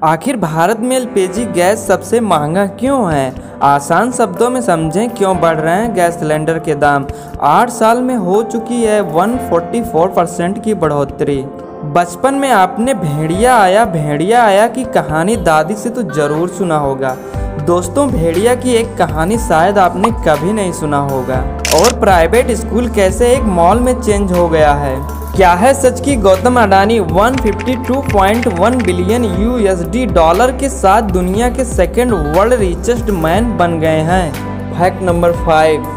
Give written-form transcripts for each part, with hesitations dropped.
आखिर भारत में LPG gas सबसे महंगा क्यों है? आसान शब्दों में समझें क्यों बढ़ रहे हैं गैस सिलेंडर के दाम। 8 साल में हो चुकी है 144% की बढ़ोतरी। बचपन में आपने भेड़िया आया की कहानी दादी से तो जरूर सुना होगा। दोस्तों, भेड़िया की एक कहानी शायद आपने कभी नहीं सुना होगा। और प्राइवेट स्कूल कैसे एक मॉल में चेंज हो गया है। क्या है सच कि Gautam Adani 152.1 billion USD dollar के साथ दुनिया के सेकंड वर्ल्ड रिचेस्ट मैन बन गए हैं। Fact number 5।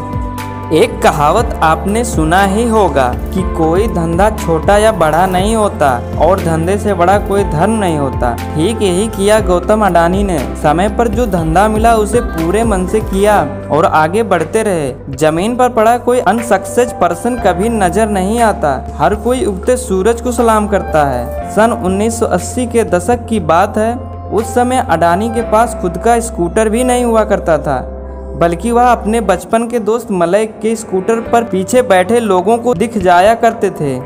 एक कहावत आपने सुना ही होगा कि कोई धंधा छोटा या बड़ा नहीं होता और धंधे से बड़ा कोई धर्म नहीं होता। ठीक यही किया गौतम अडानी ने। समय पर जो धंधा मिला उसे पूरे मन से किया और आगे बढ़ते रहे। जमीन पर पड़ा कोई अनसक्सेस पर्सन कभी नजर नहीं आता। हर कोई उगते सूरज को सलाम करता है। सन 1980 के दशक की बात है। उस समय अडानी के पास खुद का स्कूटर भी नहीं हुआ करता था, बल्कि वह अपने बचपन के दोस्त मलय के स्कूटर पर पीछे बैठे लोगों को दिख जाया करते थे।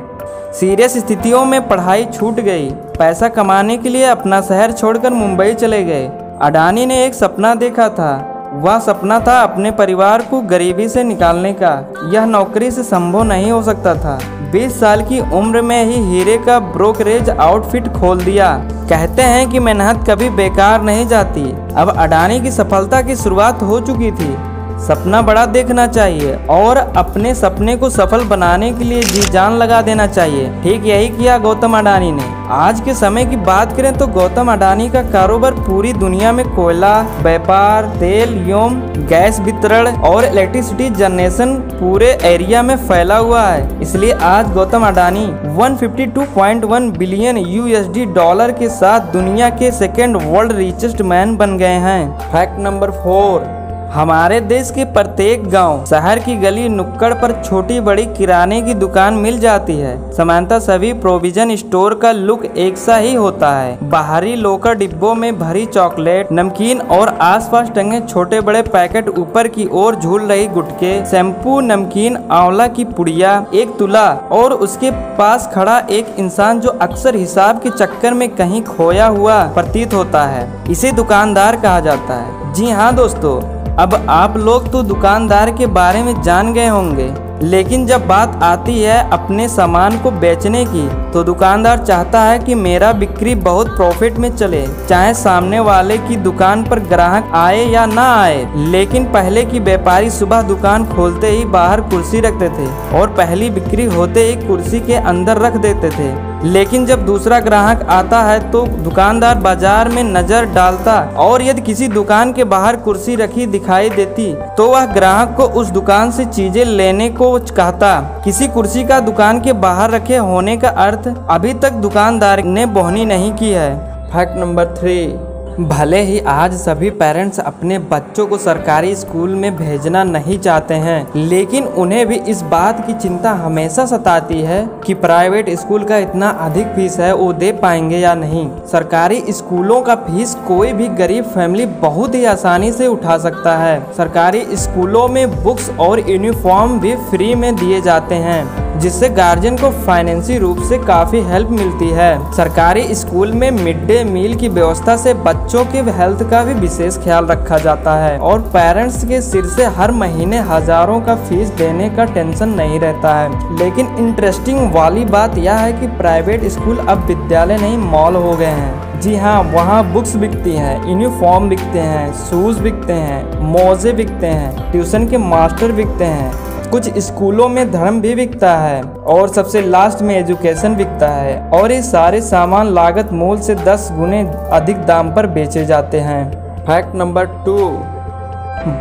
सीरियस स्थितियों में पढ़ाई छूट गई। पैसा कमाने के लिए अपना शहर छोड़कर मुंबई चले गए। अडानी ने एक सपना देखा था। वह सपना था अपने परिवार को गरीबी से निकालने का। यह नौकरी से संभव नहीं हो सकता था। 20 साल की उम्र में ही हीरे का ब्रोकरेज आउटफिट खोल दिया। कहते हैं कि मेहनत कभी बेकार नहीं जाती। अब अडानी की सफलता की शुरुआत हो चुकी थी। सपना बड़ा देखना चाहिए और अपने सपने को सफल बनाने के लिए जी जान लगा देना चाहिए। ठीक यही किया गौतम अडानी ने। आज के समय की बात करें तो गौतम अडानी का कारोबार पूरी दुनिया में कोयला व्यापार, तेल एवं गैस वितरण और इलेक्ट्रिसिटी जनरेशन पूरे एरिया में फैला हुआ है। इसलिए आज Gautam Adani 152.1 billion USD dollar के साथ दुनिया के सेकेंड वर्ल्ड रिचेस्ट मैन बन गए हैं। Fact number 4। हमारे देश के प्रत्येक गांव, शहर की गली नुक्कड़ पर छोटी बड़ी किराने की दुकान मिल जाती है। सामान्यतः सभी प्रोविजन स्टोर का लुक एक सा ही होता है। बाहरी लोकर डिब्बों में भरी चॉकलेट, नमकीन और आसपास टंगे छोटे बड़े पैकेट, ऊपर की ओर झूल रही गुटके, शैम्पू, नमकीन, आंवला की पुड़िया, एक तुला और उसके पास खड़ा एक इंसान जो अक्सर हिसाब के चक्कर में कहीं खोया हुआ प्रतीत होता है। इसे दुकानदार कहा जाता है। जी हाँ दोस्तों, अब आप लोग तो दुकानदार के बारे में जान गए होंगे, लेकिन जब बात आती है अपने सामान को बेचने की तो दुकानदार चाहता है कि मेरा बिक्री बहुत प्रॉफिट में चले, चाहे सामने वाले की दुकान पर ग्राहक आए या ना आए। लेकिन पहले की व्यापारी सुबह दुकान खोलते ही बाहर कुर्सी रखते थे और पहली बिक्री होते ही कुर्सी के अंदर रख देते थे। लेकिन जब दूसरा ग्राहक आता है तो दुकानदार बाजार में नजर डालता और यदि किसी दुकान के बाहर कुर्सी रखी दिखाई देती तो वह ग्राहक को उस दुकान से चीजें लेने को कहता। किसी कुर्सी का दुकान के बाहर रखे होने का अर्थ अभी तक दुकानदार ने बोहनी नहीं की है। Fact number 3। भले ही आज सभी पेरेंट्स अपने बच्चों को सरकारी स्कूल में भेजना नहीं चाहते हैं, लेकिन उन्हें भी इस बात की चिंता हमेशा सताती है कि प्राइवेट स्कूल का इतना अधिक फीस है, वो दे पाएंगे या नहीं। सरकारी स्कूलों का फीस कोई भी गरीब फैमिली बहुत ही आसानी से उठा सकता है। सरकारी स्कूलों में बुक्स और यूनिफॉर्म भी फ्री में दिए जाते हैं, जिससे गार्जियन को फाइनेंशियल रूप से काफी हेल्प मिलती है। सरकारी स्कूल में मिड डे मील की व्यवस्था से बच्चों के हेल्थ का भी विशेष ख्याल रखा जाता है और पेरेंट्स के सिर से हर महीने हजारों का फीस देने का टेंशन नहीं रहता है। लेकिन इंटरेस्टिंग वाली बात यह है कि प्राइवेट स्कूल अब विद्यालय नहीं मॉल हो गए हैं। जी हाँ, वहाँ बुक्स बिकती हैं, यूनिफॉर्म बिकते हैं, शूज बिकते हैं, मोजे बिकते हैं, ट्यूशन के मास्टर बिकते हैं, कुछ स्कूलों में धर्म भी बिकता है और सबसे लास्ट में एजुकेशन बिकता है। और ये सारे सामान लागत मूल से 10 गुने अधिक दाम पर बेचे जाते हैं। Fact number 2।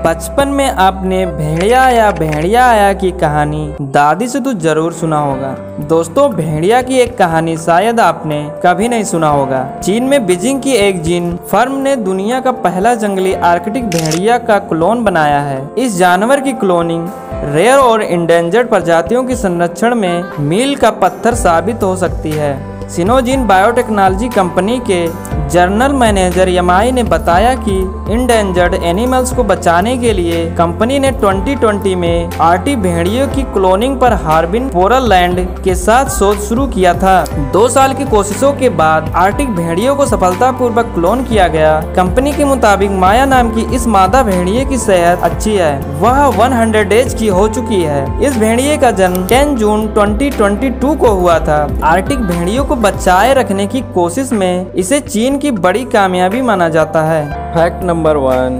बचपन में आपने भेड़िया आया की कहानी दादी से तो जरूर सुना होगा। दोस्तों, भेड़िया की एक कहानी शायद आपने कभी नहीं सुना होगा। चीन में बीजिंग की एक जीन फर्म ने दुनिया का पहला जंगली आर्कटिक भेड़िया का क्लोन बनाया है। इस जानवर की क्लोनिंग रेयर और इंडेंजर्ड प्रजातियों के संरक्षण में मील का पत्थर साबित हो सकती है। सिनोजीन बायोटेक्नोलॉजी कंपनी के जनरल मैनेजर एमआई ने बताया कि इंडेंजर्ड एनिमल्स को बचाने के लिए कंपनी ने 2020 में आर्टिक भेड़ियों की क्लोनिंग पर हार्बिन पोरलैंड के साथ शोध शुरू किया था। 2 साल की कोशिशों के बाद आर्टिक भेड़ियों को सफलतापूर्वक क्लोन किया गया। कंपनी के मुताबिक माया नाम की इस मादा भेड़िए की सेहत अच्छी है, वह 100 एज की हो चुकी है। इस भेड़िए का जन्म 10 जून 2022 को हुआ था। आर्टिक भेड़ियों को बचाए रखने की कोशिश में इसे चीन की बड़ी कामयाबी माना जाता है। फैक्ट नंबर 1,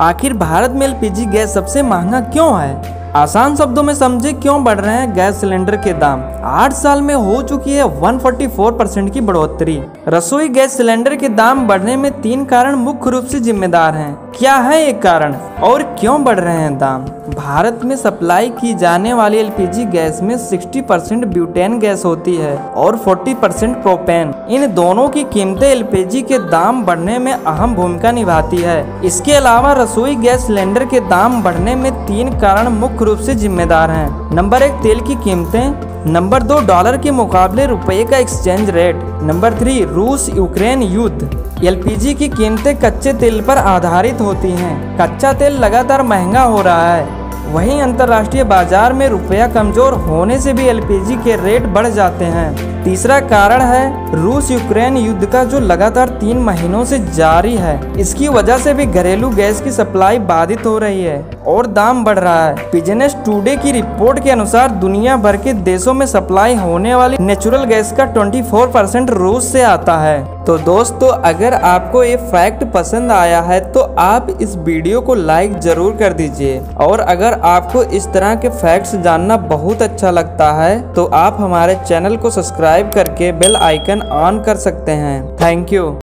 आखिर भारत में एलपीजी गैस सबसे महंगा क्यों है? आसान शब्दों में समझे क्यों बढ़ रहे हैं गैस सिलेंडर के दाम। 8 साल में हो चुकी है 144% की बढ़ोतरी। रसोई गैस सिलेंडर के दाम बढ़ने में 3 कारण मुख्य रूप से जिम्मेदार हैं। क्या है एक कारण और क्यों बढ़ रहे हैं दाम? भारत में सप्लाई की जाने वाली एलपीजी गैस में 60% ब्यूटेन गैस होती है और 40% प्रोपेन। इन दोनों की कीमतें एलपीजी के दाम बढ़ने में अहम भूमिका निभाती है। इसके अलावा रसोई गैस सिलेंडर के दाम बढ़ने में 3 कारण मुख्य रूप से जिम्मेदार हैं। नंबर 1, तेल की कीमतें। नंबर 2, डॉलर के मुकाबले रुपए का एक्सचेंज रेट। नंबर 3, रूस यूक्रेन युद्ध। एलपीजी की कीमतें कच्चे तेल पर आधारित होती हैं। कच्चा तेल लगातार महंगा हो रहा है, वहीं अंतर्राष्ट्रीय बाजार में रुपया कमजोर होने से भी एलपीजी के रेट बढ़ जाते हैं। तीसरा कारण है रूस यूक्रेन युद्ध का जो लगातार 3 महीनों से जारी है। इसकी वजह से भी घरेलू गैस की सप्लाई बाधित हो रही है और दाम बढ़ रहा है। बिजनेस टुडे की रिपोर्ट के अनुसार दुनिया भर के देशों में सप्लाई होने वाली नेचुरल गैस का 24% रूस से आता है। तो दोस्तों, अगर आपको ये फैक्ट पसंद आया है तो आप इस वीडियो को लाइक जरूर कर दीजिए, और अगर आपको इस तरह के फैक्ट्स जानना बहुत अच्छा लगता है तो आप हमारे चैनल को सब्सक्राइब करके बेल आइकन ऑन कर सकते हैं। Thank you.